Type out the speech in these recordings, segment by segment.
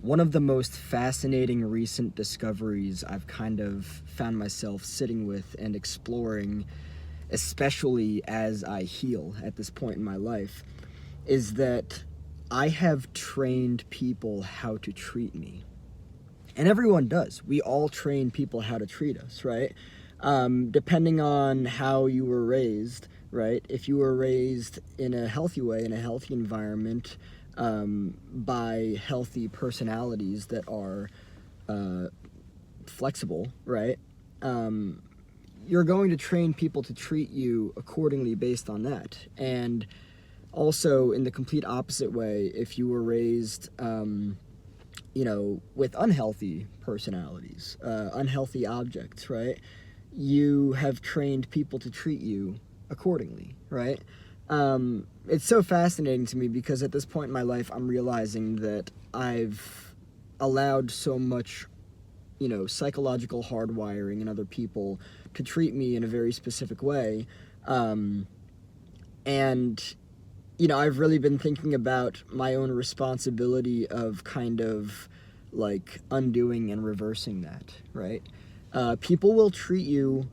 One of the most fascinating recent discoveries I've kind of found myself sitting with and exploring, especially as I heal at this point in my life, is that I have trained people how to treat me. And everyone does. We all train people how to treat us, right? Depending on how you were raised, right? If you were raised in a healthy way, in a healthy environment, by healthy personalities that are flexible, right? You're going to train people to treat you accordingly based on that. And also, in the complete opposite way, if you were raised, with unhealthy personalities, unhealthy objects, right? You have trained people to treat you accordingly, right? It's so fascinating to me because at this point in my life, I'm realizing that I've allowed so much, psychological hardwiring in other people to treat me in a very specific way. And I've really been thinking about my own responsibility of kind of like undoing and reversing that, right? People will treat you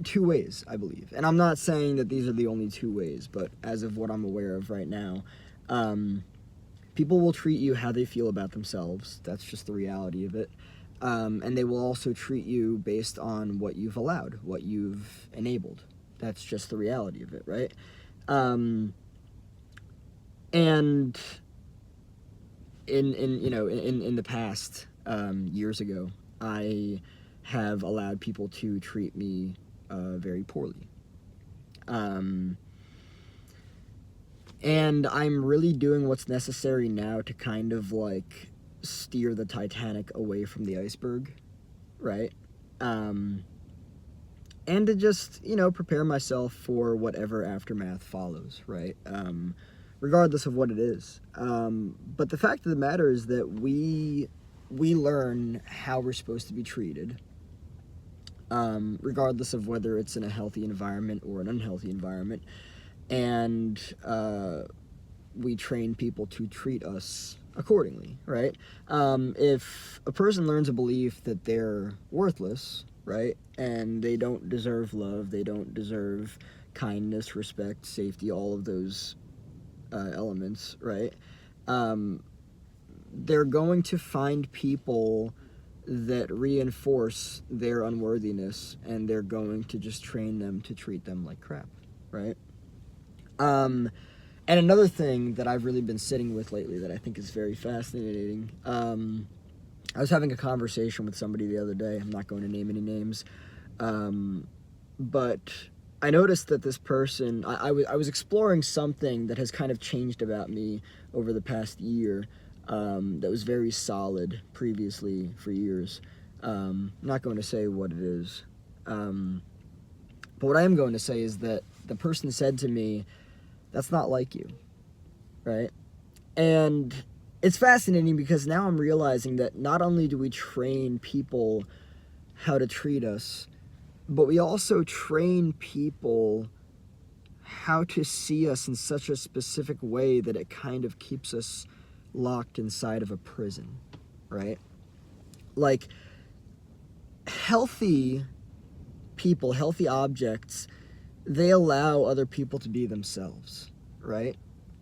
two ways, I believe. And I'm not saying that these are the only two ways, but as of what I'm aware of right now, people will treat you how they feel about themselves. That's just the reality of it. And they will also treat you based on what you've allowed, what you've enabled. That's just the reality of it, right? And in the past, years ago, I have allowed people to treat me very poorly. And I'm really doing what's necessary now to kind of like steer the Titanic away from the iceberg, right? And to just, prepare myself for whatever aftermath follows, right? Regardless of what it is. But the fact of the matter is that we learn how we're supposed to be treated, regardless of whether it's in a healthy environment or an unhealthy environment. And we train people to treat us accordingly, right? If a person learns a belief that they're worthless, right, and they don't deserve love, they don't deserve kindness, respect, safety, all of those elements, right, they're going to find people that reinforce their unworthiness, and they're going to just train them to treat them like crap, right? And another thing that I've really been sitting with lately that I think is very fascinating, I was having a conversation with somebody the other day. I'm not going to name any names, but I noticed that this person, I was exploring something that has kind of changed about me over the past year, that was very solid previously for years. I'm not going to say what it is, but what I am going to say is that the person said to me, "That's not like you," right? And it's fascinating because now I'm realizing that not only do we train people how to treat us, but we also train people how to see us in such a specific way that it kind of keeps us locked inside of a prison, right? Like, healthy people, healthy objects, they allow other people to be themselves, right?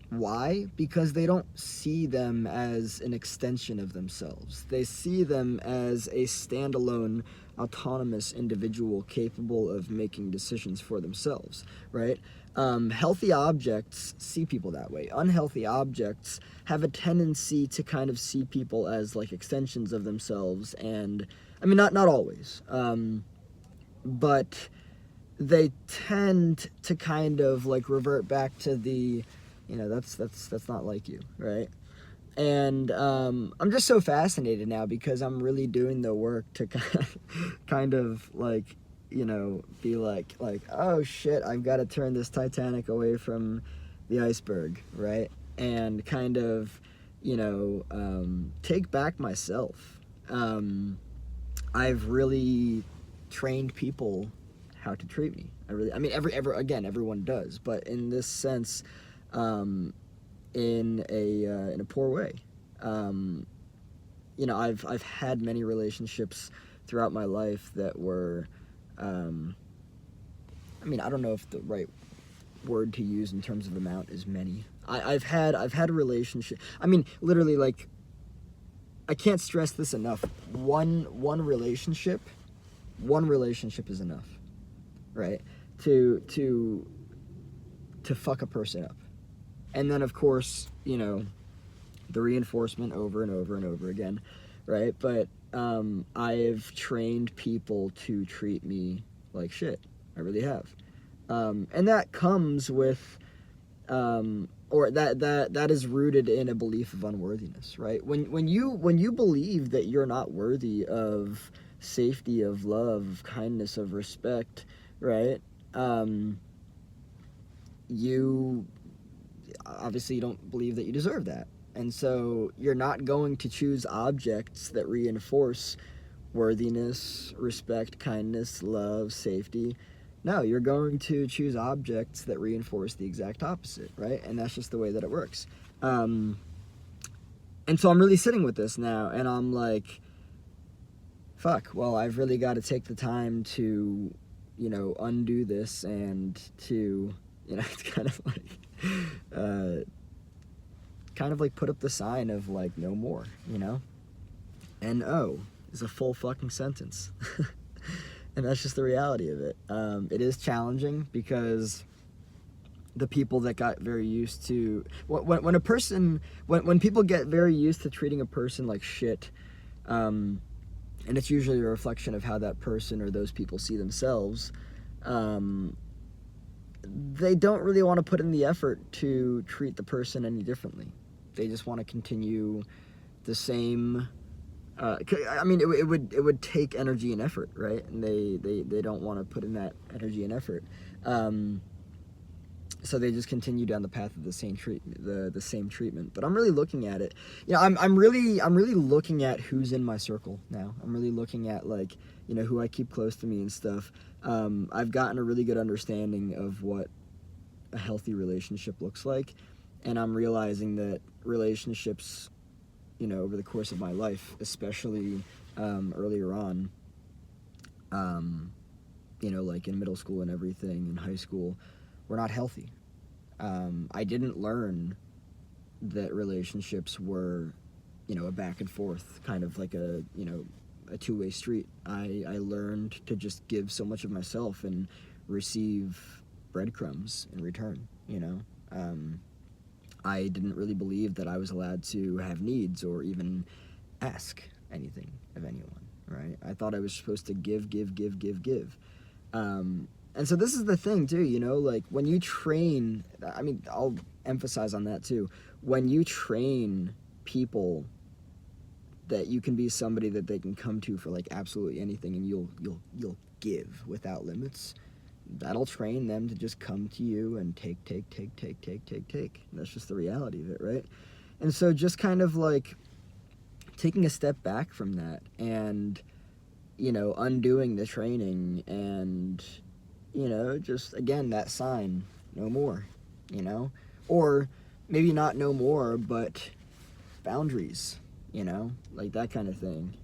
Why? Because they don't see them as an extension of themselves. They see them as a standalone, autonomous individual capable of making decisions for themselves, right? Healthy objects see people that way. Unhealthy objects have a tendency to kind of see people as like extensions of themselves, and I mean, not always, but they tend to kind of like revert back to the, that's not like you, right? And I'm just so fascinated now because I'm really doing the work to kind of like, be like, oh shit, I've got to turn this Titanic away from the iceberg, right? And kind of, take back myself. I've really trained people how to treat me. I mean, everyone does, but in this sense, in a poor way. I've had many relationships throughout my life that were, I don't know if the right word to use in terms of amount is many. I've had a relationship. Literally, like, I can't stress this enough. One relationship is enough, right? To fuck a person up, and then of course, the reinforcement over and over and over again, right? But I've trained people to treat me like shit. I really have, and that comes with, or that is rooted in a belief of unworthiness, right? When you believe that you're not worthy of safety, of love, of kindness, of respect, right? You obviously don't believe that you deserve that. And so you're not going to choose objects that reinforce worthiness, respect, kindness, love, safety. No, you're going to choose objects that reinforce the exact opposite, right? And that's just the way that it works. And so I'm really sitting with this now, and I'm like, fuck, well, I've really got to take the time to, undo this, and to, it's kind of like put up the sign of like no more, N-O is a full fucking sentence. And that's just the reality of it. It is challenging because the people that got very used to when people get very used to treating a person like shit, and it's usually a reflection of how that person or those people see themselves, they don't really want to put in the effort to treat the person any differently. They just want to continue the same. It would take energy and effort, right? And they don't want to put in that energy and effort. So they just continue down the path of the same treatment. But I'm really looking at it. I'm really looking at who's in my circle now. I'm really looking at, like, who I keep close to me and stuff. I've gotten a really good understanding of what a healthy relationship looks like, and I'm realizing that relationships, over the course of my life, especially earlier on, like in middle school and everything, in high school, were not healthy. I didn't learn that relationships were, a back and forth, kind of like a two-way street. I learned to just give so much of myself and receive breadcrumbs in return, I didn't really believe that I was allowed to have needs or even ask anything of anyone, right? I thought I was supposed to give. And so this is the thing too, like when you train, I'll emphasize on that too. When you train people that you can be somebody that they can come to for like absolutely anything, and you'll give without limits, that'll train them to just come to you and take. And that's just the reality of it, right? And so just kind of like taking a step back from that and, undoing the training and, just, again, that sign, no more, or maybe not no more, but boundaries, like that kind of thing.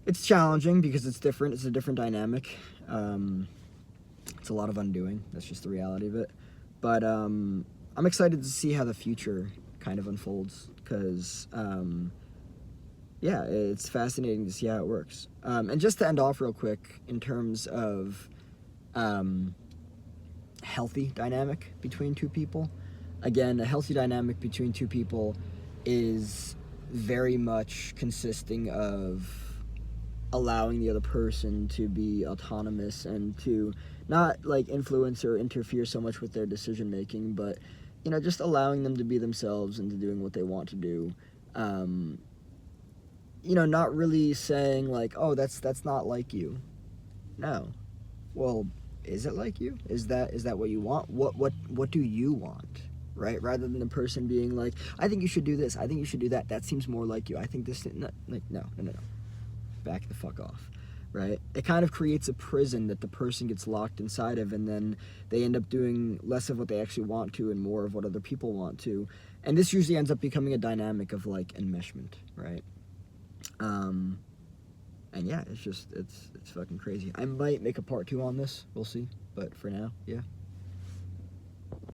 It's challenging because it's different. It's a different dynamic. It's a lot of undoing. That's just the reality of it. But I'm excited to see how the future kind of unfolds because, it's fascinating to see how it works. And just to end off real quick, in terms of healthy dynamic between two people, again, a healthy dynamic between two people is very much consisting of allowing the other person to be autonomous and to not like influence or interfere so much with their decision making, but just allowing them to be themselves and to doing what they want to do. Not really saying like, oh, that's not like you. No. Well, is it like you? Is that what you want? What do you want? Right? Rather than the person being like, I think you should do this, I think you should do that. That seems more like you. I think this, no. Back the fuck off. right? It kind of creates a prison that the person gets locked inside of, and then they end up doing less of what they actually want to and more of what other people want to. And this usually ends up becoming a dynamic of like enmeshment, right? And yeah, it's fucking crazy. I might make a part 2 on this. We'll see. But for now, yeah.